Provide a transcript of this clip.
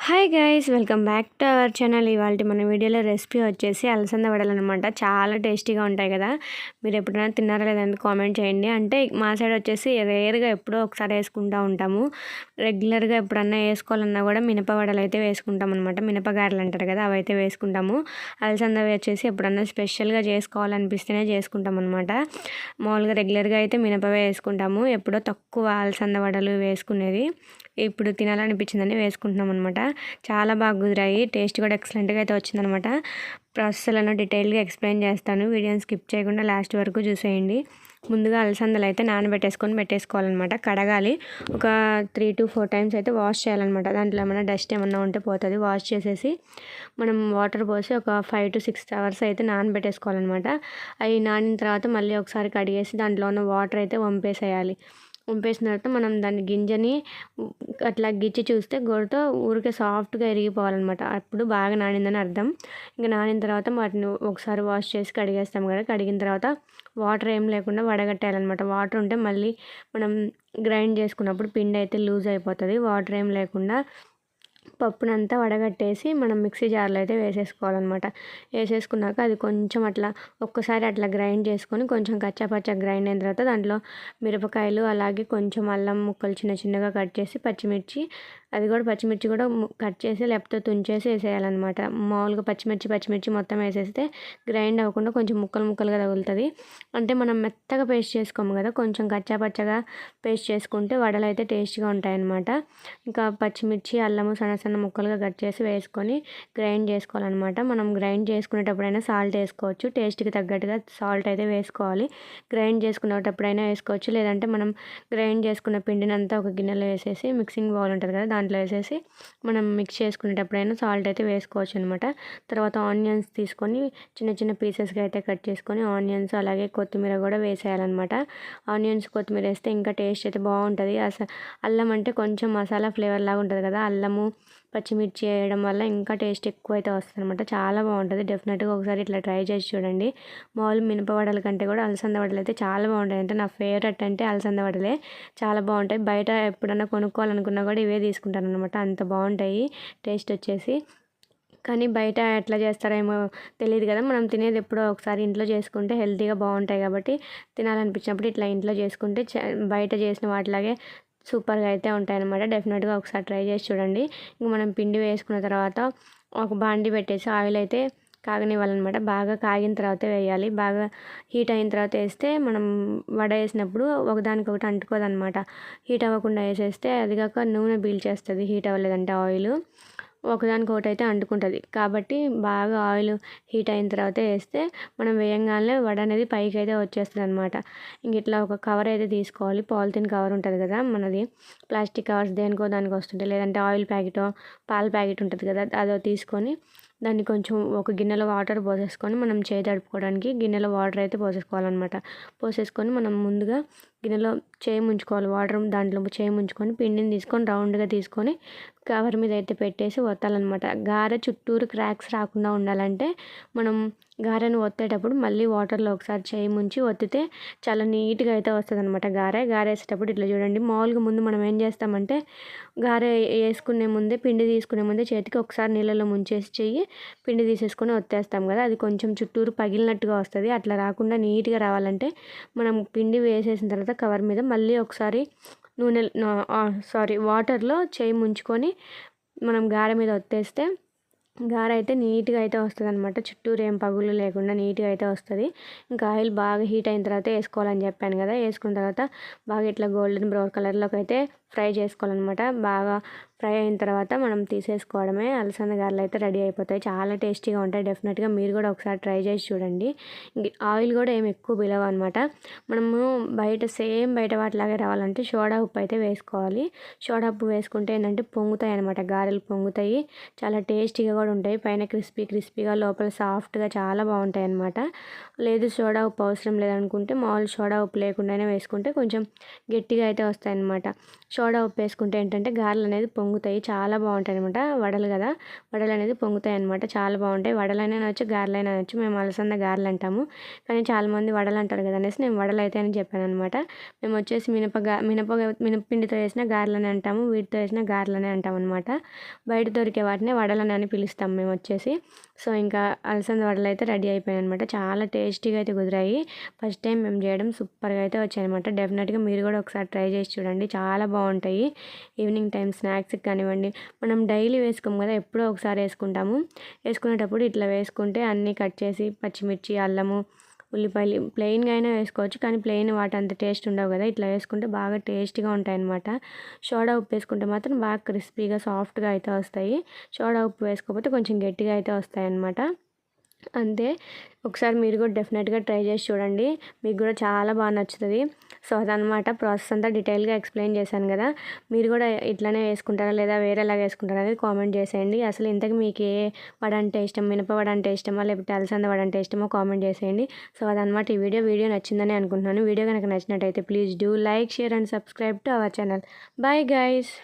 Hi guys, welcome back to our channel. ఇవాళ మన వీడియోలో రెసిపీ వచ్చేసి అలసంద వడలు అనమాట. చాలా టేస్టీగా ఉంటాయి కదా. మీరు ఎప్పుడైనా తిన్నారా లేదంటే కామెంట్ చేయండి. అంటే మా సైడ్ వచ్చేసి రేర్గా ఎప్పుడో ఒకసారి వేసుకుంటూ ఉంటాము. రెగ్యులర్గా ఎప్పుడన్నా వేసుకోవాలన్నా కూడా మినప వడలు అయితే వేసుకుంటాం అనమాట. మినపగారెలు అంటారు కదా, అవి అయితే వేసుకుంటాము. అలసందవి వచ్చేసి ఎప్పుడన్నా స్పెషల్గా చేసుకోవాలనిపిస్తేనే చేసుకుంటాం అనమాట. మామూలుగా రెగ్యులర్గా అయితే మినపవే వేసుకుంటాము. ఎప్పుడో తక్కువ అలసంద వడలు వేసుకునేది. ఇప్పుడు తినాలనిపించిందని వేసుకుంటున్నాం అనమాట. చాలా బాగా కుదిరాయి. టేస్ట్ కూడా ఎక్సలెంట్గా అయితే వచ్చిందనమాట. ప్రాసెస్లను డీటెయిల్గా ఎక్స్ప్లెయిన్ చేస్తాను. వీడియోని స్కిప్ చేయకుండా లాస్ట్ వరకు చూసేయండి. ముందుగా అలసందలు అయితే పెట్టేసుకోవాలన్నమాట. కడగాలి. ఒక 3 to 4 టైమ్స్ అయితే వాష్ చేయాలన్నమాట. దాంట్లో ఏమైనా డస్ట్ ఏమన్నా ఉంటే పోతుంది. వాష్ చేసేసి మనం వాటర్ పోసి ఒక 5 to 6 అవర్స్ అయితే నానబెట్టేసుకోవాలన్నమాట. అవి నానిన తర్వాత మళ్ళీ ఒకసారి కడిగేసి దాంట్లో ఉన్న వాటర్ అయితే వంపేసేయాలి. వంపేసిన తర్వాత మనం దాని గింజని అట్లా గిచ్చి చూస్తే గోరుతో ఊరికే సాఫ్ట్గా ఇరిగిపోవాలన్నమాట. అప్పుడు బాగా నానిందని అర్థం. ఇంకా నానిన తర్వాత వాటిని ఒకసారి వాష్ చేసి కడిగేస్తాం కదా. కడిగిన తర్వాత వాటర్ ఏం లేకుండా వడగట్టాలన్నమాట. వాటర్ ఉంటే మళ్ళీ మనం గ్రైండ్ చేసుకున్నప్పుడు పిండి అయితే లూజ్ అయిపోతుంది. వాటర్ ఏం లేకుండా పప్పునంతా వడగట్టేసి మనం మిక్సీ జార్లో అయితే వేసేసుకోవాలన్నమాట. వేసేసుకున్నాక అది కొంచెం అట్లా ఒక్కసారి అట్లా గ్రైండ్ చేసుకొని కొంచెం కచ్చాపచ్చ గ్రైండ్ అయిన తర్వాత దాంట్లో మిరపకాయలు అలాగే కొంచెం అల్లం ముక్కలు చిన్న చిన్నగా కట్ చేసి పచ్చిమిర్చి, అది కూడా పచ్చిమిర్చి కూడా కట్ చేసి లేకపోతే తుంచేసి వేసేయాలన్నమాట. మామూలుగా పచ్చిమిర్చి మొత్తం వేసేస్తే గ్రైండ్ అవ్వకుండా కొంచెం ముక్కలుగా తగులుతుంది. అంటే మనం మెత్తగా పేస్ట్ చేసుకోము కదా, కొంచెం కచ్చాపచ్చగా పేస్ట్ చేసుకుంటే వడలు అయితే టేస్ట్గా ఉంటాయన్నమాట. ఇంకా పచ్చిమిర్చి అల్లము సన్న ముక్కలుగా కట్ చేసి వేసుకొని గ్రైండ్ చేసుకోవాలన్నమాట. మనం గ్రైండ్ చేసుకునేటప్పుడైనా సాల్ట్ వేసుకోవచ్చు. టేస్ట్కి తగ్గట్టుగా సాల్ట్ అయితే వేసుకోవాలి. గ్రైండ్ చేసుకునేటప్పుడైనా వేసుకోవచ్చు. లేదంటే మనం గ్రైండ్ చేసుకున్న పిండిని అంతా ఒక గిన్నెలో వేసేసి మిక్సింగ్ బౌల్ ఉంటుంది కదా, దాంట్లో వేసేసి మనం మిక్స్ చేసుకునేటప్పుడైనా సాల్ట్ అయితే వేసుకోవచ్చు అనమాట. తర్వాత ఆనియన్స్ తీసుకొని చిన్న పీసెస్గా అయితే కట్ చేసుకొని ఆనియన్స్ అలాగే కొత్తిమీర కూడా వేసేయాలన్నమాట. ఆనియన్స్ కొత్తిమీర వేస్తే ఇంకా టేస్ట్ అయితే బాగుంటుంది. అల్లం అంటే కొంచెం మసాలా ఫ్లేవర్ లాగా ఉంటుంది కదా, అల్లము పచ్చిమిర్చి వేయడం వల్ల ఇంకా టేస్ట్ ఎక్కువ అయితే వస్తుంది అనమాట. చాలా బాగుంటుంది. డెఫినెట్గా ఒకసారి ఇట్లా ట్రై చేసి చూడండి. మామూలు మినప వడల కంటే కూడా అలసంద వడలు అయితే చాలా బాగుంటాయి. అంటే నా ఫేవరెట్ అంటే అలసంద వడలే. చాలా బాగుంటాయి. బయట ఎప్పుడన్నా కొనుక్కోవాలనుకున్నా కూడా ఇవే తీసుకుంటాను అనమాట. అంత బాగుంటాయి టేస్ట్ వచ్చేసి. కానీ బయట ఎట్లా చేస్తారేమో తెలియదు కదా. మనం తినేది ఎప్పుడో ఒకసారి ఇంట్లో చేసుకుంటే హెల్తీగా బాగుంటాయి కాబట్టి తినాలనిపించినప్పుడు ఇట్లా ఇంట్లో చేసుకుంటే బయట చేసిన వాటిలాగే సూపర్గా అయితే ఉంటాయన్నమాట. డెఫినెట్గా ఒకసారి ట్రై చేసి చూడండి. ఇంక మనం పిండి వేసుకున్న తర్వాత ఒక బాండి పెట్టేసి ఆయిల్ అయితే కాగనివ్వాలన్నమాట. బాగా కాగిన తర్వాత వేయాలి. బాగా హీట్ అయిన తర్వాత వేస్తే మనం వడ వేసినప్పుడు ఒకదానికొకటి అంటుకోదన్నమాట. హీట్ అవ్వకుండా వేసేస్తే అది కాక నూనె పీల్చేస్తుంది. హీట్ అవ్వలేదంటే ఆయిల్ ఒకదానికొకటి అయితే అంటుకుంటుంది. కాబట్టి బాగా ఆయిల్ హీట్ అయిన తర్వాత వేస్తే మనం వేయంగానే వడ అనేది పైకి అయితే వచ్చేస్తుంది అనమాట. ఇంక ఇట్లా ఒక కవర్ అయితే తీసుకోవాలి. పాలిథిన్ కవర్ ఉంటుంది కదా మనది, ప్లాస్టిక్ కవర్స్ దేనికో దానికి వస్తుంటాయి. లేదంటే ఆయిల్ ప్యాకెట్ పాల ప్యాకెట్ ఉంటుంది కదా, అదో తీసుకొని దాన్ని కొంచెం ఒక గిన్నెలో వాటర్ పోసేసుకొని మనం చేయి తడుపుకోవడానికి గిన్నెలో వాటర్ అయితే పోసేసుకోవాలన్నమాట. పోసేసుకొని మనం ముందుగా గిన్నెలో చేయి ముంచుకోవాలి. వాటర్ దాంట్లో చేయి ముంచుకొని పిండిని తీసుకొని రౌండ్గా తీసుకొని కవర్ మీద అయితే పెట్టేసి ఒత్తాలన్నమాట. గారె చుట్టూరు క్రాక్స్ రాకుండా ఉండాలంటే మనం గారెను ఒత్తేటప్పుడు మళ్ళీ వాటర్లో ఒకసారి చేయి ముంచి ఒత్తితే చాలా నీట్గా అయితే వస్తుంది అనమాట. గారె వేసేటప్పుడు ఇట్లా చూడండి. మామూలుగా ముందు మనం ఏం చేస్తామంటే గారె వేసుకునే ముందే పిండి తీసుకునే ముందే చేతికి ఒకసారి నీళ్ళలో ముంచేసి చెయ్యి పిండి తీసేసుకొని ఒత్తేస్తాం కదా, అది కొంచెం చుట్టూరు పగిలినట్టుగా వస్తుంది. అట్లా రాకుండా నీట్గా రావాలంటే మనం పిండి వేసేసిన తర్వాత కవర్ మీద మళ్ళీ ఒకసారి వాటర్లో చేయి ముంచుకొని మనం గారె మీద ఒత్తేస్తే గారె అయితే నీట్గా అయితే వస్తుంది అనమాట. చుట్టూరు ఏం పగులు లేకుండా నీట్గా అయితే వస్తుంది. ఇంకా ఆయిల్ బాగా హీట్ అయిన తర్వాత వేసుకోవాలని చెప్పాను కదా. వేసుకున్న తర్వాత బాగా ఇట్లా గోల్డెన్ బ్రౌన్ కలర్లోకి అయితే ఫ్రై చేసుకోవాలన్నమాట. బాగా ఫ్రై అయిన తర్వాత మనం తీసేసుకోవడమే. అలసంద గారెలు అయితే రెడీ అయిపోతాయి. చాలా టేస్టీగా ఉంటాయి. డెఫినెట్గా మీరు కూడా ఒకసారి ట్రై చేసి చూడండి. ఆయిల్ కూడా ఏమి ఎక్కువ బిలవ అనమాట. మనము బయట వాటిలాగే రావాలంటే సోడా ఉప్పు అయితే వేసుకోవాలి. సోడా ఉప్పు వేసుకుంటే ఏంటంటే పొంగుతాయి అనమాట. గారెలు పొంగుతాయి. చాలా టేస్టీగా కూడా ఉంటాయి. పైన క్రిస్పీగా లోపల సాఫ్ట్గా చాలా బాగుంటాయి అనమాట. లేదు సోడా ఉప్పు అవసరం లేదనుకుంటే మామూలు సోడా ఉప్పు లేకుండానే వేసుకుంటే కొంచెం గట్టిగా అయితే వస్తాయి అనమాట. సోడా ఉప్పు వేసుకుంటే ఏంటంటే గారెలు అనేది పొంగుతాయి, చాలా బాగుంటాయి అనమాట. వడలు కదా, వడలు అనేది పొంగుతాయి అనమాట, చాలా బాగుంటాయి. వడలైనా అనొచ్చు, గారెలైనా అనొచ్చు. మేము అలసంద గారెలు అంటాము, కానీ చాలామంది వడలు అంటారు కదా అనేసి నేను వడలు అయితే అని చెప్పాను అనమాట. మేము వచ్చేసి మినపిండితో వేసిన గారెలని అంటాము, వీటితో వేసిన గారెలని అంటాం అనమాట. బయట దొరికే వాటిని వడలని అని పిలుస్తాం మేము వచ్చేసి. సో ఇంకా అలసంద వడలు అయితే రెడీ అయిపోయాయి అనమాట. చాలా టేస్టీగా అయితే కుదిరాయి. ఫస్ట్ టైం మేము చేయడం సూపర్గా అయితే వచ్చాయన్నమాట. డెఫినెట్గా మీరు కూడా ఒకసారి ట్రై చేసి చూడండి, చాలా బాగుంటాయి. ఈవినింగ్ టైం స్నాక్స్కి కానివ్వండి. మనం డైలీ వేసుకోము కదా, ఎప్పుడో ఒకసారి వేసుకుంటాము. వేసుకునేటప్పుడు ఇట్లా వేసుకుంటే అన్నీ కట్ చేసి పచ్చిమిర్చి, అల్లము, ఉల్లిపాయలు ప్లెయిన్గా అయినా వేసుకోవచ్చు, కానీ ప్లెయిన్ వాటి అంత టేస్ట్ ఉండవు కదా. ఇట్లా వేసుకుంటే బాగా టేస్ట్గా ఉంటాయి అన్నమాట. సోడా ఉప్పు వేసుకుంటే మాత్రం బాగా క్రిస్పీగా సాఫ్ట్గా అయితే వస్తాయి. సోడా ఉప్పు వేసుకోకపోతే కొంచెం గట్టిగా అయితే వస్తాయి అన్నమాట. అంతే. ఒకసారి మీరు కూడా డెఫినెట్గా ట్రై చేసి చూడండి, మీకు కూడా చాలా బాగా నచ్చుతుంది. సో అదనమాట ప్రాసెస్ అంతా డీటెయిల్గా ఎక్స్ప్లెయిన్ చేశాను కదా. మీరు కూడా ఇట్లానే వేసుకుంటారా లేదా వేరేలాగా వేసుకుంటారా అనేది కామెంట్ చేసేయండి. అసలు ఇంతకు మీకు ఏ వడ అంటే ఇష్టం, మినప వడ అంటే ఇష్టమా లేకపోతే అలసంద వడ అంటే ఇష్టమో కామెంట్ చేసేయండి. సో అదనమాట ఈ వీడియో నచ్చిందని అనుకుంటున్నాను. వీడియో కనుక నచ్చినట్టయితే please do like, share and subscribe to our channel. Bye guys.